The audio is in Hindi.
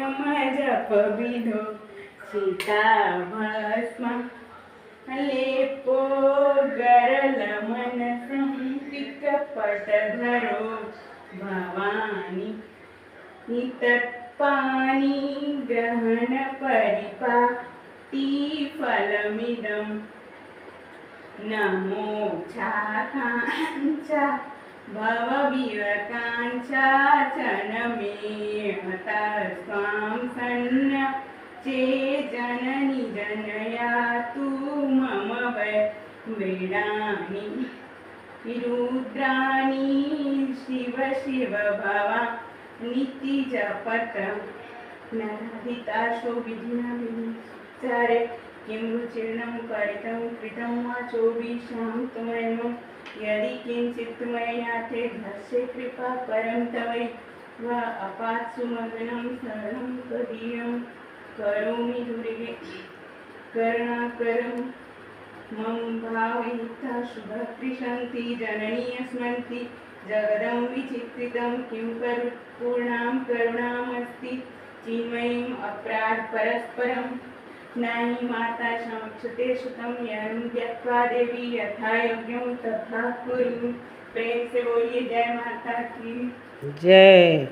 नियम जप विधो सीता भस्म लेपो गरल मन संपिक पट धरो भवानी तत्पाणी ग्रहण परिपाटी फलमिदं नमो छाकांचा भवविवकांचा चनमे हता स्वां सन्न चे जननी जनया तू मम वेडानी रुद्राणी शिव शिव भवा नीति जपत नराधिता शोभिना विचारे किं रुचिर्नं परितं कृतं वाचोभिषां त्वमेव यदि किंचित् मयाथे धस्य कृपा परं तवै वा अपात्सु मग्नं शरणं त्वदीयं करोमि दुर्गे करुणाकरं मम भावयिता शुभक्रिशन्ति जननी स्मन्ति जगदं विचित्रितं किं पूर्णां करुणामस्ति चिन्मयीम् अपराध परस्परं नाहि माता क्षते सुतं यं त्यक्त्वा देवी यथा योग्यं तथा कुरु। प्रेम से बोलिए जय माता की जय।